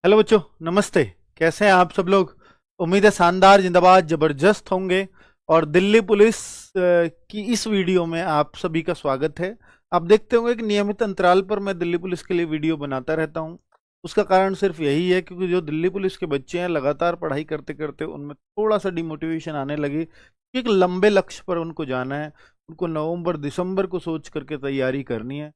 Hello बच्चों, नमस्ते। कैसे हैं आप सब लोग? उम्मीद है शानदार, जिंदाबाद, जबरदस्त होंगे। और दिल्ली पुलिस की इस वीडियो में आप सभी का स्वागत है। आप देखते होंगे कि नियमित अंतराल पर मैं दिल्ली पुलिस के लिए वीडियो बनाता रहता हूं। उसका कारण सिर्फ यही है क्योंकि जो दिल्ली पुलिस के बच्चे हैं, लगातार पढ़ाई करते करते उनमें थोड़ा सा डिमोटिवेशन आने लगी कि एक लंबे लक्ष्य पर उनको जाना है। उनको नवंबर दिसंबर को सोच करके तैयारी करनी है।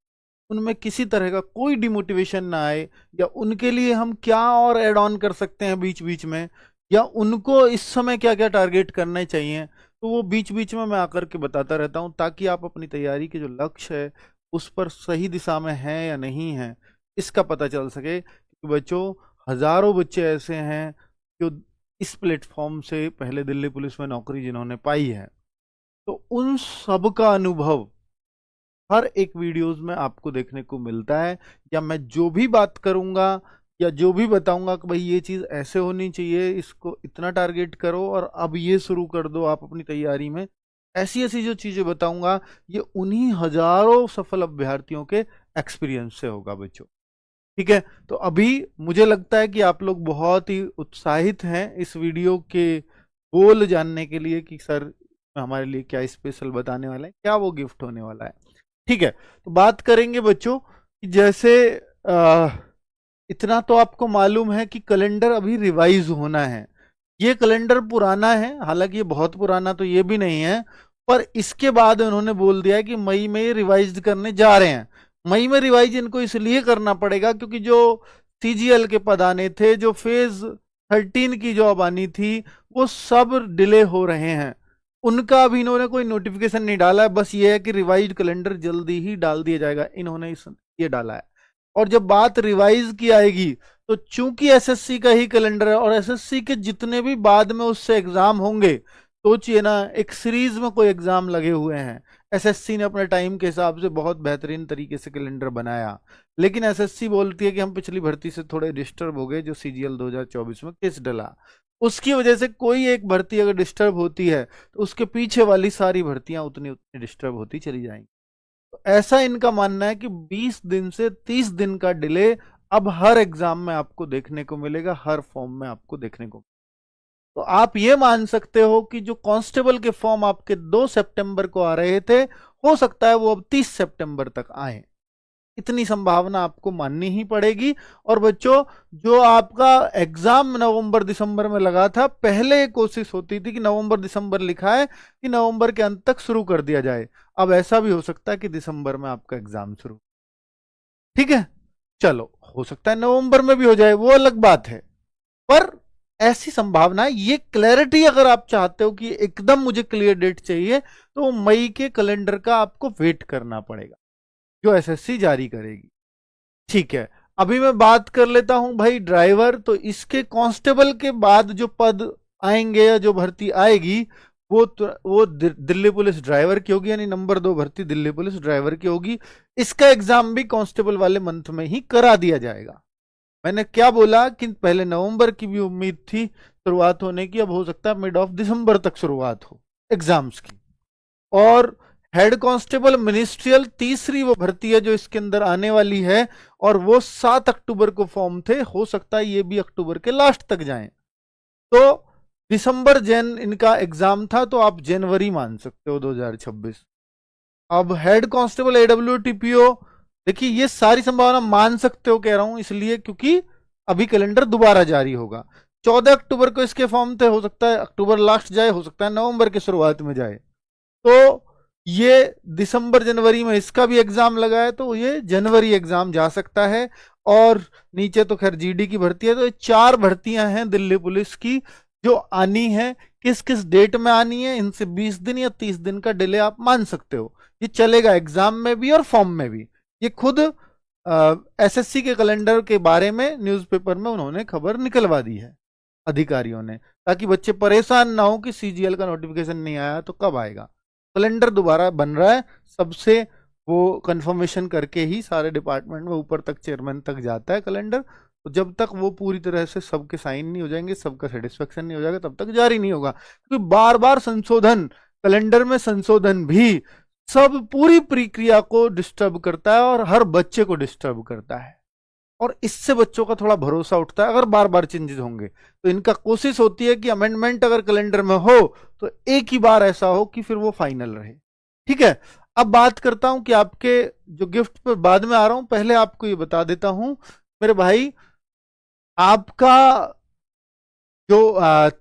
उनमें किसी तरह का कोई डिमोटिवेशन ना आए, या उनके लिए हम क्या और ऐड ऑन कर सकते हैं बीच बीच में, या उनको इस समय क्या क्या टारगेट करने चाहिए, तो वो बीच बीच में मैं आकर के बताता रहता हूं, ताकि आप अपनी तैयारी के जो लक्ष्य है उस पर सही दिशा में हैं या नहीं हैं, इसका पता चल सके। क्योंकि बच्चों, हजारों बच्चे ऐसे हैं जो इस प्लेटफॉर्म से पहले दिल्ली पुलिस में नौकरी जिन्होंने पाई है, तो उन सब का अनुभव हर एक वीडियोस में आपको देखने को मिलता है। या मैं जो भी बात करूंगा या जो भी बताऊंगा कि भाई ये चीज ऐसे होनी चाहिए, इसको इतना टारगेट करो और अब ये शुरू कर दो आप अपनी तैयारी में, ऐसी ऐसी जो चीजें बताऊंगा, ये उन्हीं हजारों सफल अभ्यर्थियों के एक्सपीरियंस से होगा बच्चों। ठीक है, तो अभी मुझे लगता है कि आप लोग बहुत ही उत्साहित हैं इस वीडियो के गोल जानने के लिए कि सर हमारे लिए क्या स्पेशल बताने वाला है, क्या वो गिफ्ट होने वाला है। ठीक है, तो बात करेंगे बच्चों कि जैसे आ, इतना तो आपको मालूम है कि कैलेंडर अभी रिवाइज होना है। ये कैलेंडर पुराना है, हालांकि ये बहुत पुराना तो ये भी नहीं है, पर इसके बाद उन्होंने बोल दिया है कि मई में ये रिवाइज करने जा रहे हैं। मई में रिवाइज इनको इसलिए करना पड़ेगा क्योंकि जो सीजीएल के पद आने थे, जो फेज 13 की जॉब आनी थी, वो सब डिले हो रहे हैं। उनका अभी इन्होंने कोई नोटिफिकेशन नहीं डाला है, बस ये है कि रिवाइज कैलेंडर जल्दी ही डाल दिया जाएगा, इन्होंने ये डाला है। और जब बात रिवाइज की आएगी, तो चूंकि एसएससी का ही कैलेंडर है और एसएससी के जितने भी बाद में उससे एग्जाम होंगे, सोचिए ना, एक सीरीज में कोई एग्जाम लगे हुए हैं। एसएससी ने अपने टाइम के हिसाब से बहुत बेहतरीन तरीके से कैलेंडर बनाया, लेकिन एसएससी बोलती है कि हम पिछली भर्ती से थोड़े डिस्टर्ब हो गए, जो सीजीएल 2024 में केस डला, उसकी वजह से कोई एक भर्ती अगर डिस्टर्ब होती है तो उसके पीछे वाली सारी भर्तियां उतनी उतनी डिस्टर्ब होती चली जाएंगी। तो ऐसा इनका मानना है कि 20 दिन से 30 दिन का डिले अब हर एग्जाम में आपको देखने को मिलेगा, हर फॉर्म में आपको देखने को। तो आप ये मान सकते हो कि जो कांस्टेबल के फॉर्म आपके 2 सितंबर को आ रहे थे, हो सकता है वो अब 30 सितंबर तक आए। इतनी संभावना आपको माननी ही पड़ेगी। और बच्चों, जो आपका एग्जाम नवंबर दिसंबर में लगा था, पहले कोशिश होती थी कि नवंबर दिसंबर लिखा है कि नवंबर के अंत तक शुरू कर दिया जाए। अब ऐसा भी हो सकता है कि दिसंबर में आपका एग्जाम शुरू। ठीक है, चलो, हो सकता है नवंबर में भी हो जाए, वो अलग बात है, पर ऐसी संभावना है। ये क्लैरिटी अगर आप चाहते हो कि एकदम मुझे क्लियर डेट चाहिए, तो मई के कैलेंडर का आपको वेट करना पड़ेगा, जो एसएससी जारी करेगी। ठीक है, अभी मैं बात कर लेता हूं भाई ड्राइवर। तो इसके कांस्टेबल के बाद जो पद आएंगे या जो भर्ती आएगी, वो दिल्ली पुलिस ड्राइवर की होगी, यानी नंबर 2 भर्ती दिल्ली पुलिस ड्राइवर की होगी। इसका एग्जाम भी कांस्टेबल वाले मंथ में ही करा दिया जाएगा। मैंने क्या बोला कि पहले नवंबर की भी उम्मीद थी शुरुआत होने की, अब हो सकता है मिड ऑफ दिसंबर तक शुरुआत हो एग्जाम्स की। और हेड कांस्टेबल मिनिस्ट्रियल तीसरी वो भर्ती है जो इसके अंदर आने वाली है, और वो 7 अक्टूबर को फॉर्म थे, हो सकता है ये भी अक्टूबर के लास्ट तक जाएं। तो दिसंबर जैन इनका एग्जाम था, तो आप जनवरी मान सकते हो 2026। अब हेड कांस्टेबल एडब्ल्यूटीपीओ, देखिए ये सारी संभावना मान सकते हो, कह रहा हूं इसलिए क्योंकि अभी कैलेंडर दोबारा जारी होगा। 14 अक्टूबर को इसके फॉर्म थे, हो सकता है अक्टूबर लास्ट जाए, हो सकता है नवंबर के शुरुआत में जाए। तो ये दिसंबर जनवरी में इसका भी एग्जाम लगा है, तो ये जनवरी एग्जाम जा सकता है। और नीचे तो खैर जीडी की भर्ती है। तो ये 4 भर्तियां हैं दिल्ली पुलिस की जो आनी है। किस किस डेट में आनी है, इनसे 20 दिन या 30 दिन का डिले आप मान सकते हो। ये चलेगा एग्जाम में भी और फॉर्म में भी। ये खुद एसएससी के कैलेंडर के बारे में न्यूज़पेपर में उन्होंने खबर निकलवा दी है अधिकारियों ने, ताकि बच्चे परेशान ना हो कि सीजीएल का नोटिफिकेशन नहीं आया तो कब आएगा। कैलेंडर दोबारा बन रहा है, सबसे वो कंफर्मेशन करके ही सारे डिपार्टमेंट में ऊपर तक चेयरमैन तक जाता है कैलेंडर। तो जब तक वो पूरी तरह से सबके साइन नहीं हो जाएंगे, सबका सेटिस्फेक्शन नहीं हो जाएगा, तब तक जारी नहीं होगा। क्योंकि बार बार संशोधन, कैलेंडर में संशोधन भी सब पूरी प्रक्रिया को डिस्टर्ब करता है और हर बच्चे को डिस्टर्ब करता है। और इससे बच्चों का थोड़ा भरोसा उठता है अगर बार बार चेंजेस होंगे। तो इनका कोशिश होती है कि अमेंडमेंट अगर कैलेंडर में हो तो एक ही बार ऐसा हो कि फिर वो फाइनल रहे। ठीक है, अब बात करता हूं कि आपके जो गिफ्ट पर बाद में आ रहा हूं, पहले आपको ये बता देता हूं मेरे भाई, आपका जो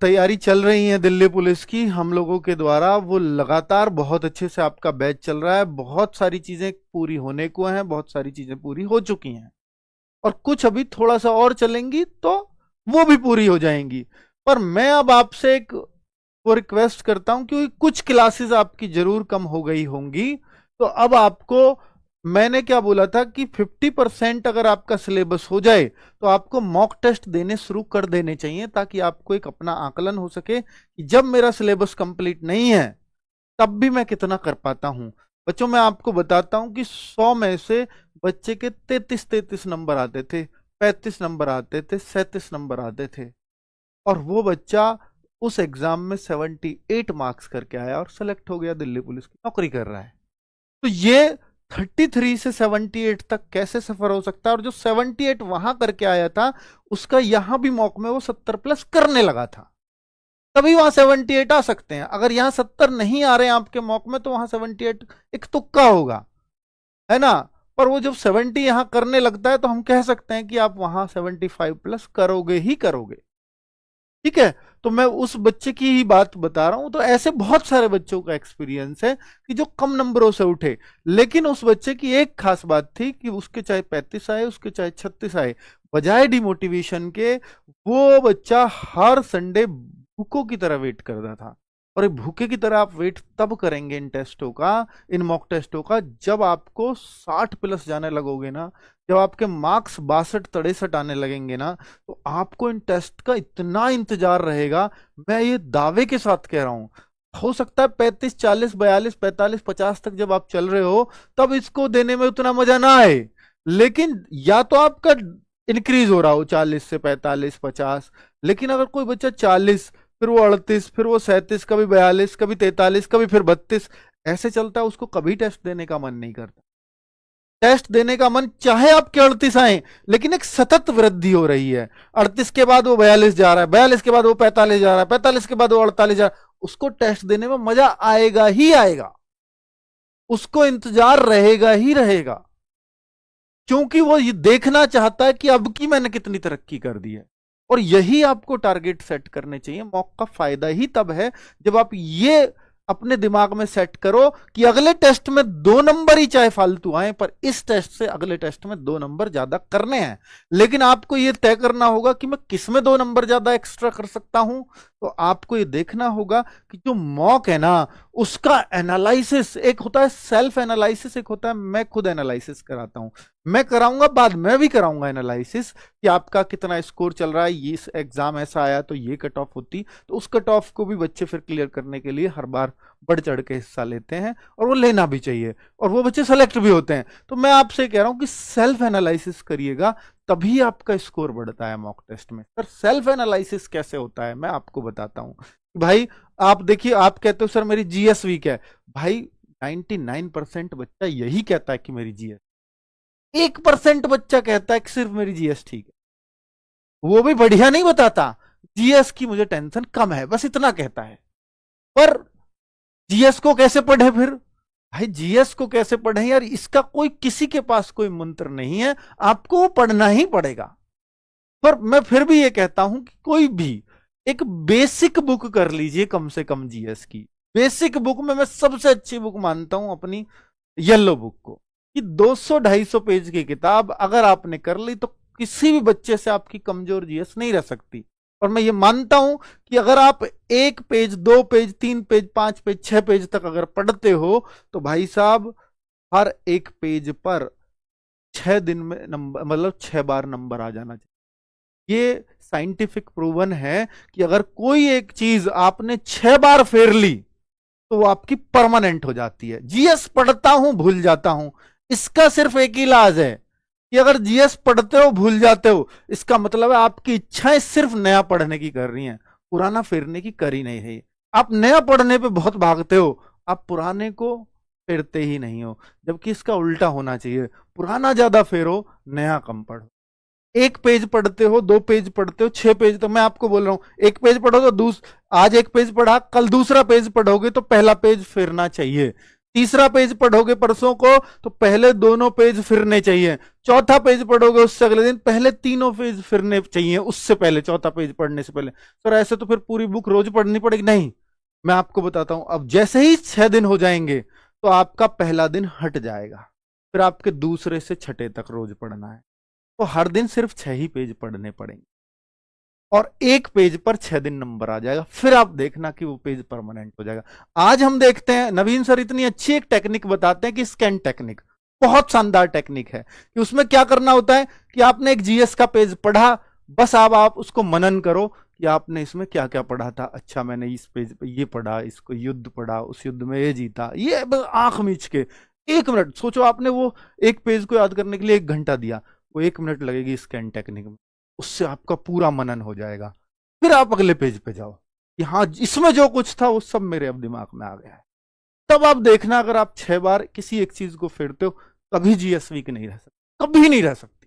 तैयारी चल रही है दिल्ली पुलिस की हम लोगों के द्वारा, वो लगातार बहुत अच्छे से आपका बैच चल रहा है। बहुत सारी चीजें पूरी होने को हैं, बहुत सारी चीजें पूरी हो चुकी हैं और कुछ अभी थोड़ा सा और चलेंगी तो वो भी पूरी हो जाएंगी। पर मैं अब आपसे एक वो रिक्वेस्ट करता हूं, क्योंकि कुछ क्लासेस आपकी जरूर कम हो गई होंगी, तो अब आपको, मैंने क्या बोला था कि 50% अगर आपका सिलेबस हो जाए तो आपको मॉक टेस्ट देने शुरू कर देने चाहिए, ताकि आपको एक अपना आकलन हो सके कि जब मेरा सिलेबस कंप्लीट नहीं है तब भी मैं कितना कर पाता हूं। बच्चों मैं आपको बताता हूं कि 100 में से बच्चे के 33 नंबर आते थे, 35 नंबर आते थे, 37 नंबर आते थे, और वो बच्चा उस एग्जाम में 78 मार्क्स करके आया और सेलेक्ट हो गया, दिल्ली पुलिस की नौकरी कर रहा है। तो ये 33 से 78 तक कैसे सफर हो सकता है? और जो 78 वहां करके आया था उसका यहां भी मॉक में वो 70 प्लस करने लगा था, तभी वहां 78 आ सकते हैं। अगर यहां 70 नहीं आ रहे हैं आपके मॉक में तो वहां 78 एक तुक्का होगा, है ना। पर वो जब 70 यहां करने लगता है तो हम कह सकते हैं कि आप वहां 75 प्लस करोगे ही करोगे। ठीक है, तो मैं उस बच्चे की ही बात बता रहा हूं। तो ऐसे बहुत सारे बच्चों का एक्सपीरियंस है कि जो कम नंबरों से उठे, लेकिन उस बच्चे की एक खास बात थी कि उसके चाहे 35 आए, उसके चाहे 36 आए, बजाय डिमोटिवेशन के वो बच्चा हर संडे भूखों की तरह वेट करता था। और एक भूखे की तरह आप वेट तब करेंगे इन टेस्टों का, इन मॉक टेस्टों का, जब आपको 60 प्लस जाने लगोगे ना, जब आपके मार्क्स 62-63 आने लगेंगे ना, तो आपको इन टेस्ट का इतना इंतजार रहेगा। मैं ये दावे के साथ कह रहा हूं, हो सकता है 35, 40, 42, 45, 50 तक जब आप चल रहे हो तब इसको देने में उतना मजा ना आए, लेकिन या तो आपका इंक्रीज हो रहा हो 40 से 45, 50, लेकिन अगर कोई बच्चा 40, फिर वो 38, फिर वो 37, कभी 42, कभी 43, कभी फिर 32, ऐसे चलता है, उसको कभी टेस्ट देने का मन नहीं करता। टेस्ट देने का मन चाहे आपके 38 आए, लेकिन एक सतत वृद्धि हो रही है। 38 के बाद वो 42 जा रहा है, 42 के बाद वो 45 जा रहा है, 45 के बाद वो 48 जा रहा है, उसको टेस्ट देने में मजा आएगा ही आएगा, उसको इंतजार रहेगा ही रहेगा, क्योंकि वो ये देखना चाहता है कि अब की मैंने कितनी तरक्की कर दी है। और यही आपको टारगेट सेट करने चाहिए। मॉक का फायदा ही तब है जब आप ये अपने दिमाग में सेट करो कि अगले टेस्ट में 2 नंबर ही चाहे फालतू आए, पर इस टेस्ट से अगले टेस्ट में 2 नंबर ज्यादा करने हैं। लेकिन आपको यह तय करना होगा कि मैं किस में 2 नंबर ज्यादा एक्स्ट्रा कर सकता हूं। तो आपको यह देखना होगा कि जो मॉक है ना, उसका एनालिसिस एक होता है, सेल्फ एनालिसिस एक होता है, मैं खुद एनालिसिस कराता हूं, मैं कराऊंगा, बाद में भी कराऊंगा एनालिसिस कि आपका कितना स्कोर चल रहा है, ये एग्जाम ऐसा आया तो ये कट ऑफ होती, तो उस कट ऑफ को भी बच्चे फिर क्लियर करने के लिए हर बार बढ़ चढ़ के हिस्सा लेते हैं, और वो लेना भी चाहिए, और वो बच्चे सेलेक्ट भी होते हैं। तो मैं आपसे कह रहा हूं कि सेल्फ एनालिसिस करिएगा, तभी आपका स्कोर बढ़ता है मॉक टेस्ट में। सर सेल्फ एनालिसिस कैसे होता है, मैं आपको बताता हूं। भाई आप देखिए, आप कहते हो सर मेरी जीएस वीक है, भाई 99% बच्चा यही कहता है कि मेरी जीएस, 1% बच्चा कहता है कि सिर्फ मेरी जीएस ठीक है, वो भी बढ़िया नहीं बताता, जीएस की मुझे टेंशन कम है, बस इतना कहता है। पर जीएस को कैसे पढ़े फिर? भाई जीएस को कैसे पढ़े यार, इसका कोई किसी के पास कोई मंत्र नहीं है, आपको वो पढ़ना ही पड़ेगा। पर मैं फिर भी ये कहता हूं कि कोई भी एक बेसिक बुक कर लीजिए कम से कम जीएस की। बेसिक बुक में मैं सबसे अच्छी बुक मानता हूं अपनी येलो बुक को, कि 200-250 पेज की किताब अगर आपने कर ली तो किसी भी बच्चे से आपकी कमजोर जीएस नहीं रह सकती। और मैं ये मानता हूं कि अगर आप 1 page, 2 page, 3 page, 5 page, 6 page तक अगर पढ़ते हो तो भाई साहब हर एक पेज पर 6 दिन में नंबर, मतलब 6 बार नंबर आ जाना चाहिए। ये साइंटिफिक प्रूवन है कि अगर कोई एक चीज आपने 6 बार फेर ली तो वो आपकी परमानेंट हो जाती है। जीएस पढ़ता हूं भूल जाता हूं, इसका सिर्फ एक ही इलाज है कि अगर जीएस पढ़ते हो भूल जाते हो, इसका मतलब है आपकी इच्छाएं सिर्फ नया पढ़ने की कर रही हैं, पुराना फेरने की कर ही नहीं है। आप नया पढ़ने पे बहुत भागते हो, आप पुराने को फेरते ही नहीं हो, जबकि इसका उल्टा होना चाहिए, पुराना ज्यादा फेरो, नया कम पढ़ो। एक पेज पढ़ते हो, 2 पेज पढ़ते हो, 6 पेज, तो मैं आपको बोल रहा हूं एक पेज पढ़ो तो आज एक पेज पढ़ा, कल दूसरा पेज पढ़ोगे तो पहला पेज फिरना चाहिए। तीसरा पेज पढ़ोगे परसों को तो पहले दोनों पेज फिरने चाहिए। चौथा पेज पढ़ोगे उससे अगले दिन पहले तीनों पेज फिरने चाहिए, उससे पहले, चौथा पेज पढ़ने से पहले। सर ऐसे तो फिर पूरी बुक रोज पढ़नी पड़ेगी? नहीं, मैं आपको बताता हूं। अब जैसे ही 6 दिन हो जाएंगे तो आपका पहला दिन हट जाएगा, फिर आपके दूसरे से छठे तक रोज पढ़ना है, तो हर दिन सिर्फ 6 ही पेज पढ़ने पड़ेंगे और एक पेज पर 6 दिन नंबर आ जाएगा। फिर आप देखना कि वो पेज परमानेंट हो जाएगा। आज हम देखते हैं नवीन सर इतनी अच्छी एक टेक्निक बताते हैं कि स्कैन टेक्निक, बहुत शानदार टेक्निक है कि उसमें क्या करना होता है कि आपने एक जीएस का पेज पढ़ा, बस अब आप उसको मनन करो कि आपने इसमें क्या क्या पढ़ा था। अच्छा, मैंने इस पेज पे ये पढ़ा, इसको युद्ध पढ़ा, उस युद्ध में ये जीता, ये आंख मीच के 1 मिनट सोचो। आपने वो एक पेज को याद करने के लिए 1 घंटा दिया, वो 1 मिनट लगेगी स्कैन टेक्निक में, उससे आपका पूरा मनन हो जाएगा। फिर आप अगले पेज पे जाओ कि हाँ इसमें जो कुछ था वो सब मेरे अब दिमाग में आ गया है। तब आप देखना, अगर आप 6 बार किसी एक चीज को फेरते हो कभी जीएस वीक नहीं रह सकती, कभी नहीं रह सकती।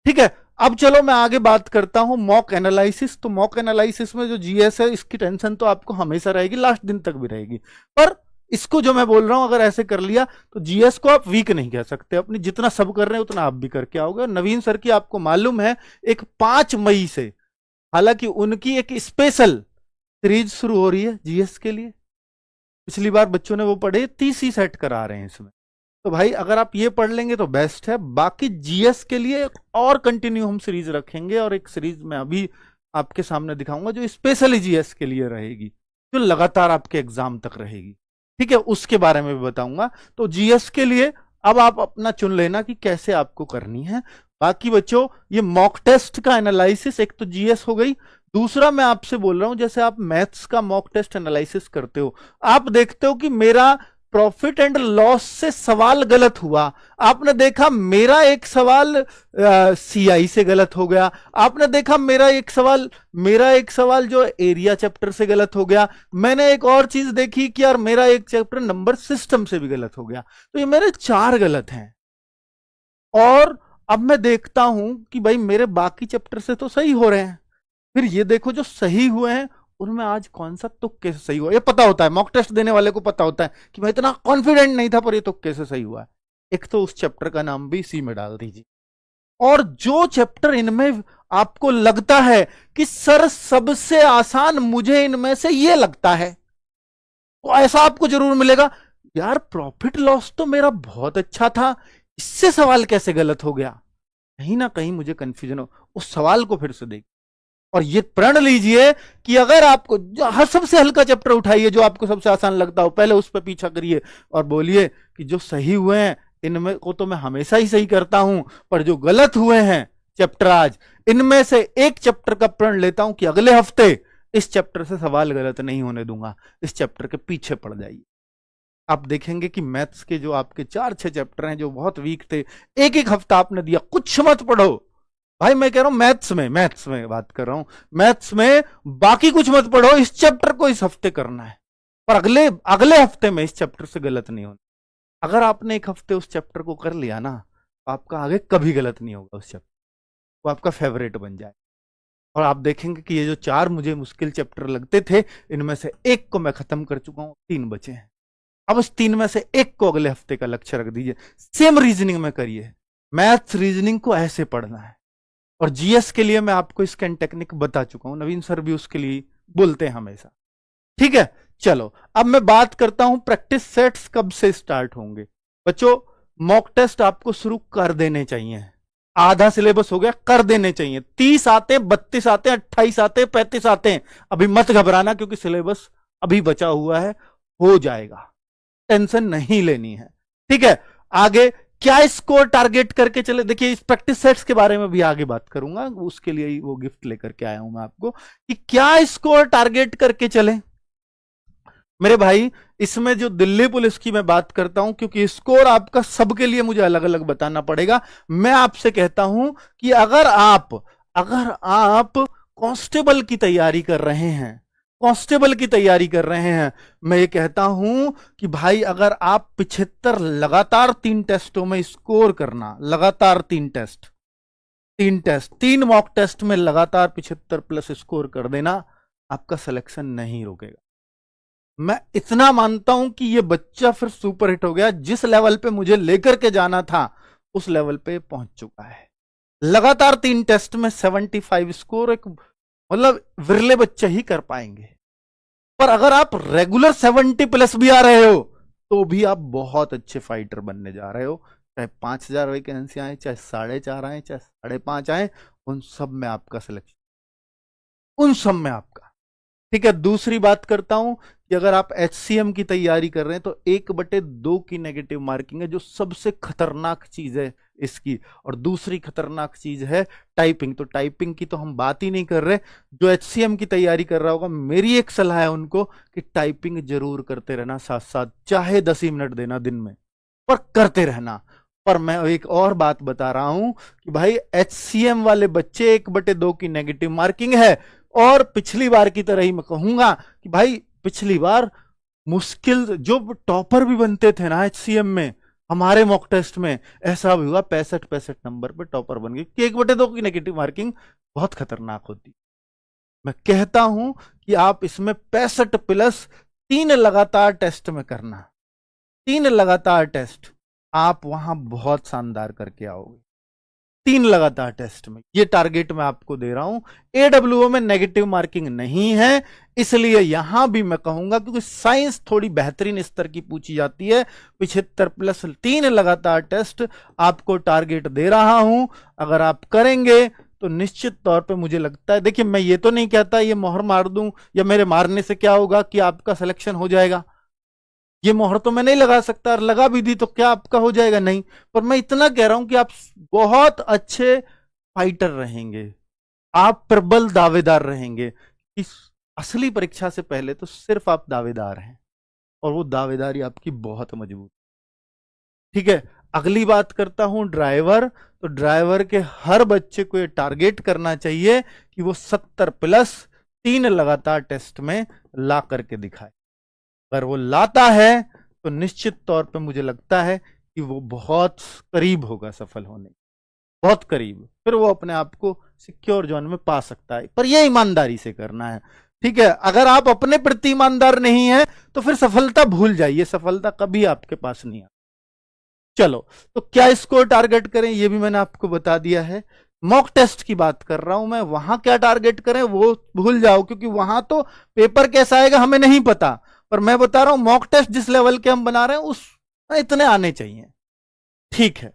ठीक है, अब चलो मैं आगे बात करता हूं मॉक एनालिसिस। तो मॉक एनालिसिस में जो जीएस है इसकी टेंशन तो आपको हमेशा रहेगी, लास्ट दिन तक भी रहेगी, पर इसको जो मैं बोल रहा हूं अगर ऐसे कर लिया तो जीएस को आप वीक नहीं कह सकते। अपनी जितना सब कर रहे हैं उतना आप भी करके आओगे। नवीन सर की आपको मालूम है एक 5 मई से, हालांकि उनकी एक स्पेशल सीरीज शुरू हो रही है जीएस के लिए। पिछली बार बच्चों ने वो पढ़े, 30 ही सेट करा रहे हैं इसमें। तो भाई अगर आप ये पढ़ लेंगे तो बेस्ट है। बाकी जीएस के लिए और कंटिन्यू हम सीरीज रखेंगे, और एक सीरीज मैं अभी आपके सामने दिखाऊंगा जो स्पेशली जीएस के लिए रहेगी, जो लगातार आपके एग्जाम तक रहेगी। ठीक है, उसके बारे में भी बताऊंगा। तो जीएस के लिए अब आप अपना चुन लेना कि कैसे आपको करनी है। बाकी बच्चों ये मॉक टेस्ट का एनालिसिस, एक तो जीएस हो गई, दूसरा मैं आपसे बोल रहा हूं जैसे आप मैथ्स का मॉक टेस्ट एनालिसिस करते हो, आप देखते हो कि मेरा प्रॉफिट एंड लॉस से सवाल गलत हुआ, आपने देखा मेरा एक सवाल सीआई से गलत हो गया, आपने देखा मेरा एक सवाल जो एरिया चैप्टर से गलत हो गया, मैंने एक और चीज देखी कि यार मेरा एक चैप्टर नंबर सिस्टम से भी गलत हो गया। तो ये मेरे 4 गलत हैं, और अब मैं देखता हूं कि भाई मेरे बाकी चैप्टर से तो सही हो रहे हैं। फिर ये देखो जो सही हुए हैं उनमें आज कौन सा तुक्के से सही हुआ, ये पता होता है, मॉक टेस्ट देने वाले को पता होता है कि मैं इतना कॉन्फिडेंट नहीं था पर ये तुक्के से सही हुआ है। एक तो उस चैप्टर का नाम भी इसी में डाल दीजिए। और जो चैप्टर इनमें आपको लगता है कि सर सबसे आसान मुझे इनमें से ये लगता है, तो ऐसा आपको जरूर मिलेगा, यार प्रॉफिट लॉस तो मेरा बहुत अच्छा था, इससे सवाल कैसे गलत हो गया, कहीं ना कहीं मुझे कंफ्यूजन हो। उस सवाल को फिर से देखिए और ये प्रण लीजिए कि अगर आपको हर सबसे हल्का चैप्टर उठाइए, जो आपको सबसे आसान लगता हो, पहले उस पर पीछा करिए और बोलिए कि जो सही हुए हैं इनमें को तो मैं हमेशा ही सही करता हूं, पर जो गलत हुए हैं चैप्टर आज, इनमें से एक चैप्टर का प्रण लेता हूं कि अगले हफ्ते इस चैप्टर से सवाल गलत नहीं होने दूंगा, इस चैप्टर के पीछे पड़ जाइए। आप देखेंगे कि मैथ्स के जो आपके 4-6 चैप्टर हैं जो बहुत वीक थे, एक एक हफ्ता आपने दिया, कुछ मत पढ़ो भाई, मैं कह रहा हूं मैथ्स में बात कर रहा हूं, मैथ्स में बाकी कुछ मत पढ़ो, इस चैप्टर को इस हफ्ते करना है, पर अगले हफ्ते में इस चैप्टर से गलत नहीं होना। अगर आपने एक हफ्ते उस चैप्टर को कर लिया ना, तो आपका आगे कभी गलत नहीं होगा, उस चैप्टर वो आपका फेवरेट बन जाए। और आप देखेंगे कि ये जो 4 मुझे मुश्किल चैप्टर लगते थे, इनमें से एक को मैं खत्म कर चुका हूं, 3 बचे हैं। अब इस 3 में से एक को अगले हफ्ते का लक्ष्य रख दीजिए, सेम रीजनिंग में करिए। मैथ्स रीजनिंग को ऐसे पढ़ना है। और जीएस के लिए मैं आपको स्कैन टेक्निक बता चुका हूं, नवीन सर भी उसके लिए बोलते हैं हमेशा। ठीक है, चलो अब मैं बात करता हूं प्रैक्टिस सेट्स कब से स्टार्ट होंगे। बच्चों मॉक टेस्ट आपको शुरू कर देने चाहिए, आधा सिलेबस हो गया, कर देने चाहिए। 30 आते, 32 आते, 28 आते, 35 आते हैं, अभी मत घबराना क्योंकि सिलेबस अभी बचा हुआ है, हो जाएगा, टेंशन नहीं लेनी है। ठीक है, आगे क्या स्कोर टारगेट करके चले, देखिए इस प्रैक्टिस सेट्स के बारे में भी आगे बात करूंगा, उसके लिए ही वो गिफ्ट लेकर के आया हूं मैं आपको कि क्या स्कोर टारगेट करके चले। मेरे भाई इसमें जो दिल्ली पुलिस की मैं बात करता हूं, क्योंकि स्कोर आपका सबके लिए मुझे अलग अलग बताना पड़ेगा, मैं आपसे कहता हूं कि अगर आप कांस्टेबल की तैयारी कर रहे हैं, मैं ये कहता हूं कि भाई अगर आप 75 लगातार 3 टेस्टों में स्कोर करना, लगातार 3 टेस्ट, तीन मॉक टेस्ट में लगातार 75+ स्कोर कर देना आपका सिलेक्शन नहीं रोकेगा। मैं इतना मानता हूं कि ये बच्चा फिर सुपर हिट हो गया, जिस लेवल पे मुझे लेकर के जाना था उस लेवल पे पहुंच चुका है। लगातार 3 टेस्ट में 75 स्कोर, एक मतलब विरले बच्चे ही कर पाएंगे। पर अगर आप रेगुलर 70+ भी आ रहे हो तो भी आप बहुत अच्छे फाइटर बनने जा रहे हो। चाहे 5,000 वैकेंसी आए, चाहे 4.5 आए, चाहे 5.5 आए, उन सब में आपका सिलेक्शन, उन सब में आपका। ठीक है, दूसरी बात करता हूं कि अगर आप HCM की तैयारी कर रहे हैं तो 1/2 की नेगेटिव मार्किंग है, जो सबसे खतरनाक चीज है इसकी। और दूसरी खतरनाक चीज है टाइपिंग। तो टाइपिंग की तो हम बात ही नहीं कर रहे। जो HCM की तैयारी कर रहा होगा, मेरी एक सलाह है उनको कि टाइपिंग जरूर करते रहना साथ साथ, चाहे 10 ही मिनट देना दिन में, पर करते रहना। पर मैं एक और बात बता रहा हूं कि भाई HCM वाले बच्चे 1/2 की नेगेटिव मार्किंग है। और पिछली बार की तरह ही मैं कहूंगा कि भाई पिछली बार मुश्किल जो टॉपर भी बनते थे ना HCM में, हमारे मॉक टेस्ट में ऐसा भी हुआ, 65 नंबर पे टॉपर बन गए कि 1/2 की नेगेटिव मार्किंग बहुत खतरनाक होती। मैं कहता हूं कि आप इसमें 65+ 3 लगातार टेस्ट में करना, 3 लगातार टेस्ट, आप वहां बहुत शानदार करके आओगे। 3 लगातार टेस्ट में, ये टारगेट मैं आपको दे रहा हूं। AWO में नेगेटिव मार्किंग नहीं है, इसलिए यहां भी मैं कहूंगा, क्योंकि साइंस थोड़ी बेहतरीन स्तर की पूछी जाती है। 75+ 3 लगातार टेस्ट आपको टारगेट दे रहा हूं। अगर आप करेंगे तो निश्चित तौर पे मुझे लगता है, देखिए मैं ये तो नहीं कहता ये मोहर मार दूं या मेरे मारने से क्या होगा कि आपका सिलेक्शन हो जाएगा। ये मोहर तो मैं नहीं लगा सकता, और लगा भी दी तो क्या आपका हो जाएगा? नहीं। पर मैं इतना कह रहा हूं कि आप बहुत अच्छे फाइटर रहेंगे, आप प्रबल दावेदार रहेंगे। इस असली परीक्षा से पहले तो सिर्फ आप दावेदार हैं, और वो दावेदारी आपकी बहुत मजबूत। ठीक है, अगली बात करता हूं ड्राइवर। तो ड्राइवर के हर बच्चे को ये टारगेट करना चाहिए कि वो 70+ 3 लगातार टेस्ट में ला करके दिखाए। अगर वो लाता है तो निश्चित तौर पे मुझे लगता है कि वो बहुत करीब होगा सफल होने, बहुत करीब। फिर वो अपने आप को सिक्योर जोन में पा सकता है, पर ये ईमानदारी से करना है। ठीक है, अगर आप अपने प्रति ईमानदार नहीं है तो फिर सफलता भूल जाइए, सफलता कभी आपके पास नहीं आती। चलो, तो क्या स्कोर टारगेट करें ये भी मैंने आपको बता दिया है। मॉक टेस्ट की बात कर रहा हूं मैं, वहां क्या टारगेट करें वो भूल जाओ, क्योंकि वहां तो पेपर कैसा आएगा हमें नहीं पता। पर मैं बता रहा हूं मॉक टेस्ट जिस लेवल के हम बना रहे हैं उस इतने आने चाहिए। ठीक है,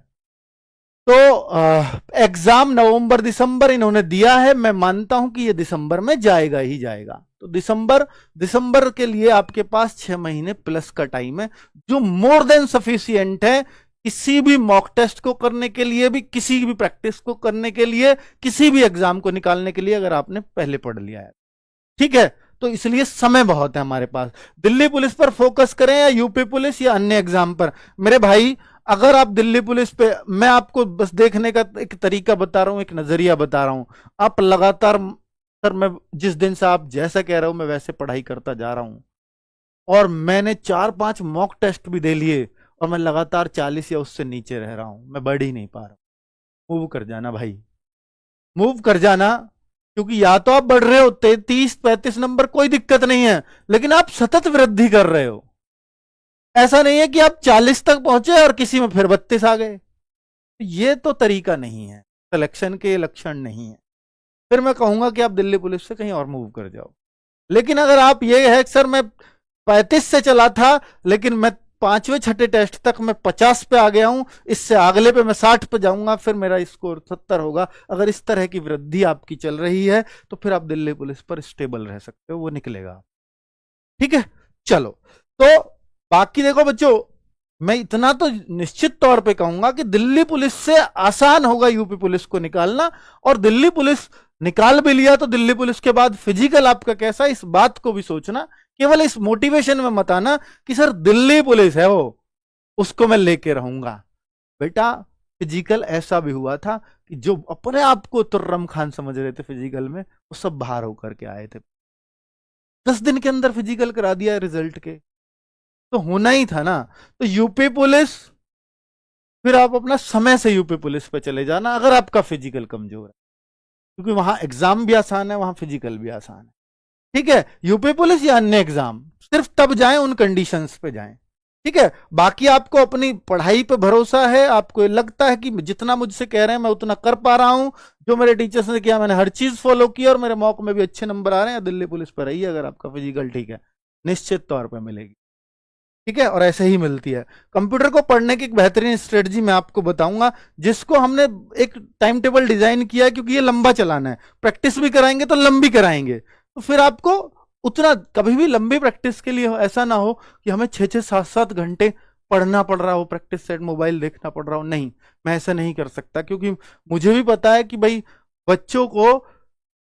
तो एग्जाम नवंबर दिसंबर इन्होंने दिया है, मैं मानता हूं कि ये दिसंबर में जाएगा ही जाएगा। तो दिसंबर के लिए आपके पास 6 महीने प्लस का टाइम है, जो मोर देन सफिशियंट है किसी भी मॉक टेस्ट को करने के लिए भी, किसी भी प्रैक्टिस को करने के लिए, किसी भी एग्जाम को निकालने के लिए, अगर आपने पहले पढ़ लिया है। ठीक है, तो इसलिए समय बहुत है हमारे पास। दिल्ली पुलिस पर फोकस करें या यूपी पुलिस या अन्य एग्जाम पर, मेरे भाई अगर आप दिल्ली पुलिस पे, मैं आपको बस देखने का एक तरीका बता रहा हूं, एक नजरिया बता रहा हूं। आप लगातार, सर मैं जिस दिन से आप जैसा कह रहे हो मैं वैसे पढ़ाई करता जा रहा हूं, और मैंने 4-5 मॉक टेस्ट भी दे लिए, और मैं लगातार 40 या उससे नीचे रह रहा हूं, मैं बढ़ ही नहीं पा रहा हूं। मूव कर जाना भाई, मूव कर जाना। क्योंकि या तो आप बढ़ रहे हो 33-35 नंबर, कोई दिक्कत नहीं है, लेकिन आप सतत वृद्धि कर रहे हो। ऐसा नहीं है कि आप 40 तक पहुंचे और किसी में फिर 32 आ गए। ये तो तरीका नहीं है, सिलेक्शन के लक्षण नहीं है। फिर मैं कहूंगा कि आप दिल्ली पुलिस से कहीं और मूव कर जाओ। लेकिन अगर आप ये है कि सर मैं 35 से चला था, लेकिन मैं 5वें-6ठे टेस्ट तक मैं 50 पे आ गया हूं, इससे अगले पे मैं 60 पे जाऊंगा, फिर मेरा स्कोर 70 होगा। अगर इस तरह की वृद्धि आपकी चल रही है तो फिर आप दिल्ली पुलिस पर स्टेबल रह सकते हो, वो निकलेगा। ठीक है, चलो, तो बाकी देखो बच्चों, मैं इतना तो निश्चित तौर पे कहूंगा कि दिल्ली पुलिस से आसान होगा यूपी पुलिस को निकालना। और दिल्ली पुलिस निकाल भी लिया तो दिल्ली पुलिस के बाद फिजिकल आपका कैसा, इस बात को भी सोचना। केवल इस मोटिवेशन में मत आना कि सर दिल्ली पुलिस है वो, उसको मैं लेके रहूंगा। बेटा फिजिकल ऐसा भी हुआ था कि जो अपने आप को तुर्रम खान समझ रहे थे फिजिकल में, वो सब बाहर होकर के आए थे। 10 दिन के अंदर फिजिकल करा दिया रिजल्ट के, तो होना ही था ना। तो यूपी पुलिस फिर आप अपना समय से यूपी पुलिस पे चले जाना अगर आपका फिजिकल कमजोर है, क्योंकि वहां एग्जाम भी आसान है, वहां फिजिकल भी आसान है। ठीक है, यूपी पुलिस या अन्य एग्जाम सिर्फ तब जाएं उन कंडीशंस पे जाएं। ठीक है, बाकी आपको अपनी पढ़ाई पे भरोसा है, आपको लगता है कि जितना मुझसे कह रहे हैं मैं उतना कर पा रहा हूं, जो मेरे टीचर्स ने किया मैंने हर चीज फॉलो की और मेरे मॉक में भी अच्छे नंबर आ रहे हैं, दिल्ली पुलिस पर रहिए। अगर आपका फिजिकल ठीक है, निश्चित तौर पर मिलेगी। ठीक है, और ऐसे ही मिलती है। कंप्यूटर को पढ़ने की एक बेहतरीन स्ट्रेटजी मैं आपको बताऊंगा, जिसको हमने एक टाइम टेबल डिजाइन किया है, क्योंकि ये लंबा चलाना है, प्रैक्टिस भी कराएंगे तो लंबी कराएंगे, तो फिर आपको उतना कभी भी लंबी प्रैक्टिस के लिए ऐसा ना हो कि हमें 6-6, 7-7 घंटे पढ़ना पड़ रहा हो, प्रैक्टिस सेट मोबाइल देखना पड़ रहा हो। नहीं, मैं ऐसा नहीं कर सकता, क्योंकि मुझे भी पता है कि भाई बच्चों को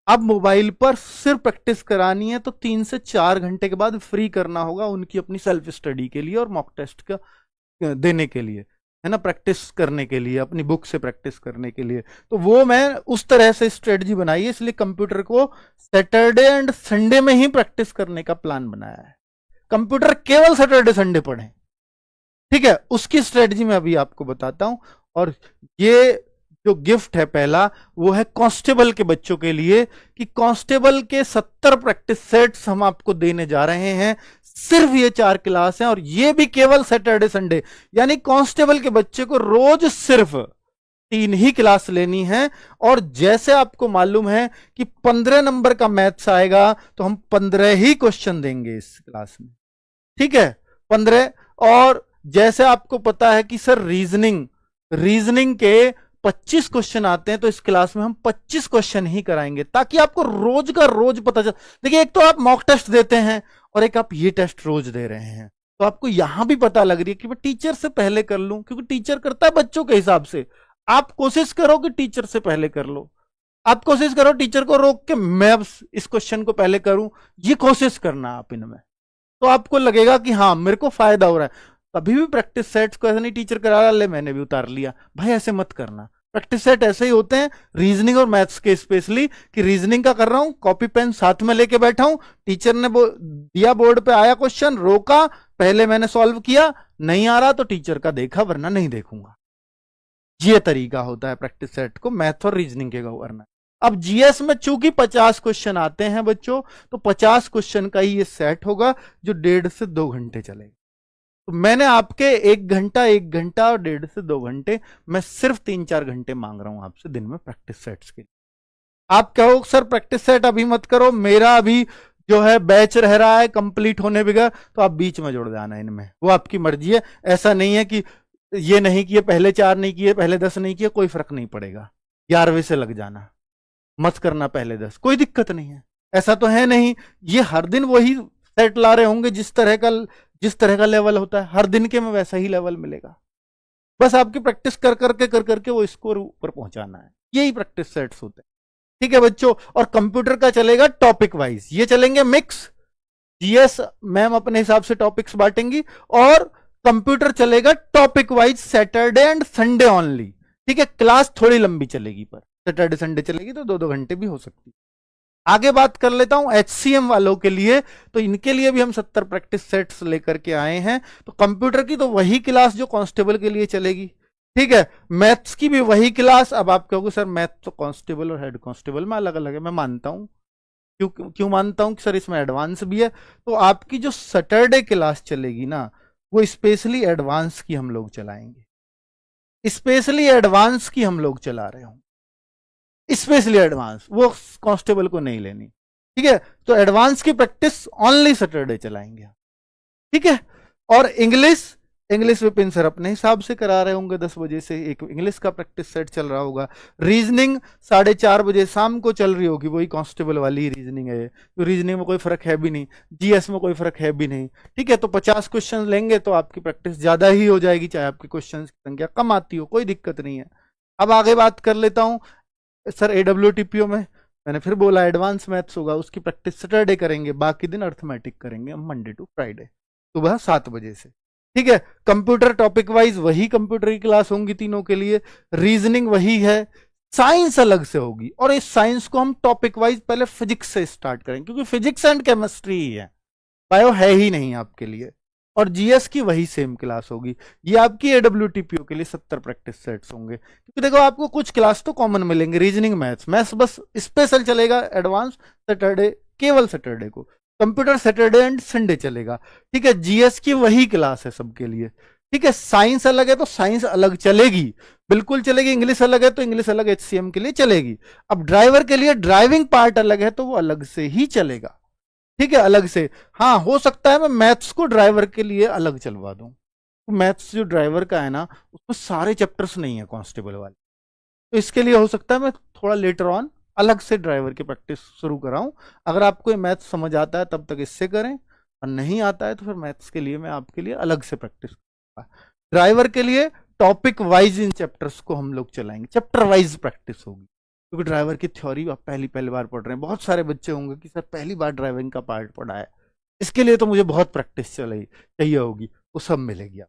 अब मोबाइल पर सिर्फ प्रैक्टिस करानी है तो 3 से 4 घंटे के बाद फ्री करना होगा उनकी अपनी सेल्फ स्टडी के लिए और मॉक टेस्ट का देने के लिए, है ना, प्रैक्टिस करने के लिए, अपनी बुक से प्रैक्टिस करने के लिए। तो वो मैं उस तरह से स्ट्रेटजी बनाई है, इसलिए कंप्यूटर को सैटरडे एंड संडे में ही प्रैक्टिस करने का प्लान बनाया है। कंप्यूटर केवल सैटरडे संडे पढ़ें। ठीक है, उसकी स्ट्रेटजी मैं अभी आपको बताता हूं। और ये जो गिफ्ट है पहला, वो है कांस्टेबल के बच्चों के लिए, कि कांस्टेबल के 70 प्रैक्टिस सेट्स हम आपको देने जा रहे हैं। सिर्फ ये 4 क्लास हैं और ये भी केवल सैटरडे संडे, यानी कांस्टेबल के बच्चे को रोज सिर्फ 3 ही क्लास लेनी है। और जैसे आपको मालूम है कि 15 नंबर का मैथ्स आएगा, तो हम 15 ही क्वेश्चन देंगे इस क्लास में। ठीक है, 15। और जैसे आपको पता है कि सर रीजनिंग के 25 क्वेश्चन आते हैं, तो इस क्लास में हम 25 क्वेश्चन ही कराएंगे, ताकि आपको रोज का रोज पता चल। देखिए, एक तो आप मॉक टेस्ट देते हैं और एक आप ये टेस्ट रोज दे रहे हैं, तो आपको यहां भी पता लग रही है कि मैं टीचर से पहले कर लूं, क्योंकि टीचर करता है बच्चों के हिसाब से। आप कोशिश करो कि टीचर से पहले कर लो, आप कोशिश करो टीचर को रोक के मैं अब इस क्वेश्चन को पहले करूं, ये कोशिश करना आप इनमें, तो आपको लगेगा कि हाँ मेरे को फायदा हो रहा है। कभी भी प्रैक्टिस सेट्स को ऐसा नहीं टीचर करा रहा ले मैंने भी उतार लिया, भाई ऐसे मत करना। प्रैक्टिस सेट ऐसे ही होते हैं, रीजनिंग और मैथ्स के स्पेशली, कि रीजनिंग का कर रहा हूं, कॉपी पेन साथ में लेके बैठा हूं, टीचर ने दिया बोर्ड पे, आया क्वेश्चन, रोका, पहले मैंने सॉल्व किया, नहीं आ रहा तो टीचर का देखा, वरना नहीं देखूंगा। ये तरीका होता है प्रैक्टिस सेट को मैथ और रीजनिंग के करना। अब जीएस में चूंकि 50 क्वेश्चन आते हैं बच्चों, तो 50 क्वेश्चन का ही ये सेट होगा जो 1.5 से 2 घंटे चलेगा। तो मैंने आपके 1 घंटा और 1.5 से 2 घंटे, मैं सिर्फ 3-4 घंटे मांग रहा हूं आपसे दिन में प्रैक्टिस सेट्स के लिए। आप कहो सर प्रैक्टिस सेट अभी मत करो, मेरा अभी जो है बैच रह रहा है कंप्लीट होने बिगड़, तो आप बीच में जुड़ जाना इनमें, वो आपकी मर्जी है। ऐसा नहीं है कि ये नहीं किए, पहले 4 नहीं किए, पहले 10 नहीं किए, कोई फर्क नहीं पड़ेगा, 11वें से लग जाना, मत करना पहले 10, कोई दिक्कत नहीं है। ऐसा तो है नहीं ये हर दिन वही सेट ला रहे होंगे, जिस तरह का लेवल होता है हर दिन के में वैसा ही लेवल मिलेगा। बस आपकी प्रैक्टिस कर करके वो स्कोर ऊपर पहुंचाना है, यही प्रैक्टिस सेट्स होते हैं। ठीक है बच्चों, और कंप्यूटर का चलेगा टॉपिक वाइज, ये चलेंगे मिक्स, जीएस मैम अपने हिसाब से टॉपिक्स बांटेंगी, और कंप्यूटर चलेगा topic wise Saturday and Sunday only. ठीक है, क्लास थोड़ी लंबी चलेगी, पर सैटरडे संडे चलेगी तो 2-2 घंटे भी हो सकती है। आगे बात कर लेता हूं एचसीएम वालों के लिए, तो इनके लिए भी हम 70 प्रैक्टिस सेट्स लेकर के आए हैं। तो कंप्यूटर की तो वही क्लास जो कांस्टेबल के लिए चलेगी, ठीक है, मैथ्स की भी वही क्लास। अब आप कहोगे सर मैथ तो कांस्टेबल और हेड कांस्टेबल में अलग अलग है, मैं मानता हूं, क्यों मानता हूं कि सर इसमें एडवांस भी है। तो आपकी जो सैटरडे क्लास चलेगी ना, वो स्पेशली एडवांस की हम लोग चलाएंगे, स्पेशली एडवांस की हम लोग चला रहे हूं, स्पेशली एडवांस, वो कांस्टेबल को नहीं लेनी। ठीक है, तो एडवांस की प्रैक्टिस ओनली सैटरडे चलाएंगे। ठीक है, और इंग्लिश विपिन सर अपने हिसाब से करा रहे होंगे, 10 बजे से एक इंग्लिश का प्रैक्टिस सेट चल रहा होगा। रीजनिंग 4:30 बजे शाम को चल रही होगी, वही कांस्टेबल वाली रीजनिंग है, तो रीजनिंग में कोई फर्क है भी नहीं, जीएस में कोई फर्क है भी नहीं। ठीक है, तो 50 क्वेश्चन लेंगे तो आपकी प्रैक्टिस ज्यादा ही हो जाएगी, चाहे आपकी क्वेश्चन की संख्या कम आती हो, कोई दिक्कत नहीं है। अब आगे बात कर लेता हूं सर AWTPO में, मैंने फिर बोला एडवांस मैथ्स होगा, उसकी प्रैक्टिस सैटरडे करेंगे, बाकी दिन अर्थमेटिक करेंगे हम मंडे टू फ्राइडे सुबह 7 बजे से। ठीक है, कंप्यूटर टॉपिक वाइज वही कंप्यूटर की क्लास होंगी तीनों के लिए, रीजनिंग वही है, साइंस अलग से होगी। और इस साइंस को हम टॉपिक वाइज पहले फिजिक्स से स्टार्ट करेंगे, क्योंकि फिजिक्स एंड केमिस्ट्री ही है, बायो है ही नहीं आपके लिए। और जीएस की वही सेम क्लास होगी। ये आपकी एडब्ल्यूटीपीओ के लिए 70 प्रैक्टिस सेट्स होंगे, क्योंकि देखो आपको कुछ क्लास तो कॉमन मिलेंगे, रीजनिंग, मैथ्स बस स्पेशल चलेगा एडवांस सैटरडे, केवल सैटरडे को, कंप्यूटर सैटरडे एंड संडे चलेगा। ठीक है, जीएस की वही क्लास है सबके लिए। ठीक है, साइंस अलग है तो साइंस अलग चलेगी, बिल्कुल चलेगी। इंग्लिश अलग है तो इंग्लिश अलग एचसीएम के लिए चलेगी। अब ड्राइवर के लिए ड्राइविंग पार्ट अलग है तो वो अलग से ही चलेगा। ठीक है, अलग से। हाँ, हो सकता है मैं मैथ्स को ड्राइवर के लिए अलग चलवा दूं। तो मैथ्स जो ड्राइवर का है ना, उसमें सारे चैप्टर्स नहीं है कांस्टेबल वाले, तो इसके लिए हो सकता है मैं थोड़ा लेटर ऑन अलग से ड्राइवर की प्रैक्टिस शुरू कराऊं। अगर आपको ये मैथ्स समझ आता है तब तक इससे करें, और नहीं आता है तो फिर मैथ्स के लिए मैं आपके लिए अलग से प्रैक्टिस करूंगा। ड्राइवर के लिए टॉपिक वाइज इन चैप्टर्स को हम लोग चलाएंगे, चैप्टर वाइज प्रैक्टिस होगी, क्योंकि ड्राइवर की थ्योरी आप पहली पहली बार पढ़ रहे हैं। बहुत सारे बच्चे होंगे कि सर पहली बार ड्राइविंग का पार्ट पढ़ा है, इसके लिए तो मुझे बहुत प्रैक्टिस चाहिए होगी, वो सब मिलेगी आप।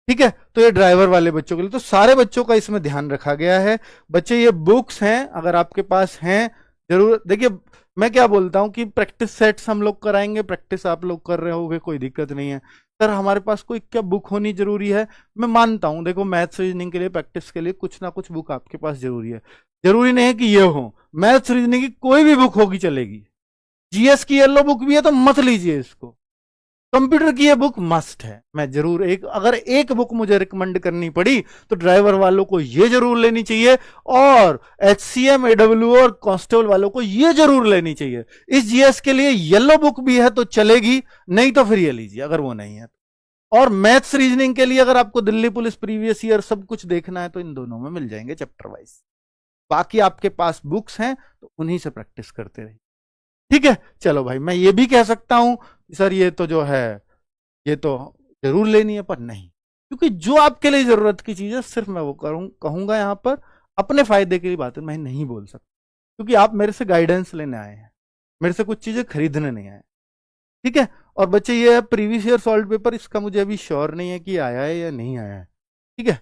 ठीक है, तो ये ड्राइवर वाले बच्चों के लिए तो सारे बच्चों का इसमें ध्यान रखा गया है। बच्चे ये बुक्स हैं, अगर आपके पास हैं जरूर देखिए। मैं क्या बोलता हूं कि प्रैक्टिस सेट्स हम लोग कराएंगे, प्रैक्टिस आप लोग कर रहे होगे, कोई दिक्कत नहीं है। सर हमारे पास कोई क्या बुक होनी जरूरी है, मैं मानता हूं। देखो मैथ्स रीजनिंग के लिए, प्रैक्टिस के लिए कुछ ना कुछ बुक आपके पास जरूरी है। जरूरी नहीं है कि ये हो, मैथ्स रीजनिंग की कोई भी बुक होगी चलेगी। जीएस की येलो बुक भी है तो मत लीजिए इसको। कंप्यूटर की ये बुक मस्ट है। मैं जरूर अगर एक बुक मुझे रिकमेंड करनी पड़ी तो ड्राइवर वालों को ये जरूर लेनी चाहिए, और एचसीएम, एडब्ल्यू और कांस्टेबल वालों को ये जरूर लेनी चाहिए। इस जीएस के लिए येलो बुक भी है तो चलेगी, नहीं तो फिर ये लीजिए अगर वो नहीं है तो। और मैथ्स रीजनिंग के लिए अगर आपको दिल्ली पुलिस प्रीवियस ईयर सब कुछ देखना है तो इन दोनों में मिल जाएंगे चैप्टर वाइज। बाकी आपके पास बुक्स हैं तो उन्हीं से प्रैक्टिस करते रहिए। ठीक है, चलो भाई, मैं ये भी कह सकता हूं सर ये तो जो है ये तो जरूर लेनी है, पर नहीं, क्योंकि जो आपके लिए जरूरत की चीज है सिर्फ मैं वो कहूंगा यहां पर। अपने फायदे के लिए बातें मैं नहीं बोल सकता, क्योंकि आप मेरे से गाइडेंस लेने आए हैं, मेरे से कुछ चीजें खरीदने नहीं आए। ठीक है, और बच्चे ये है प्रीवियस ईयर सॉल्व पेपर, इसका मुझे अभी श्योर नहीं है कि आया है या नहीं आया है। ठीक है,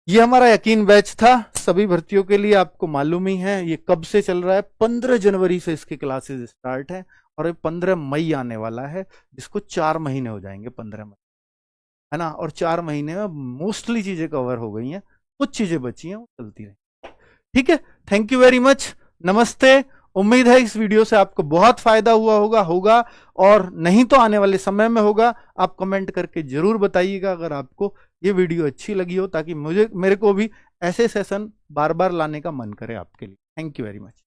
ये हमारा यकीन बैच था सभी भर्तियों के लिए, आपको मालूम ही है ये कब से चल रहा है। 15 जनवरी से इसकी क्लासेस स्टार्ट है, और ये 15 मई आने वाला है, जिसको 4 महीने हो जाएंगे 15 मई, है ना। और 4 महीने में मोस्टली चीजें कवर हो गई हैं, कुछ चीजें बची हैं वो चलती रहें। ठीक है, थैंक यू वेरी मच, नमस्ते। उम्मीद है इस वीडियो से आपको बहुत फायदा होगा, और नहीं तो आने वाले समय में होगा। आप कमेंट करके जरूर बताइएगा अगर आपको ये वीडियो अच्छी लगी हो, ताकि मेरे को भी ऐसे सेशन बार बार लाने का मन करे आपके लिए। Thank you very much.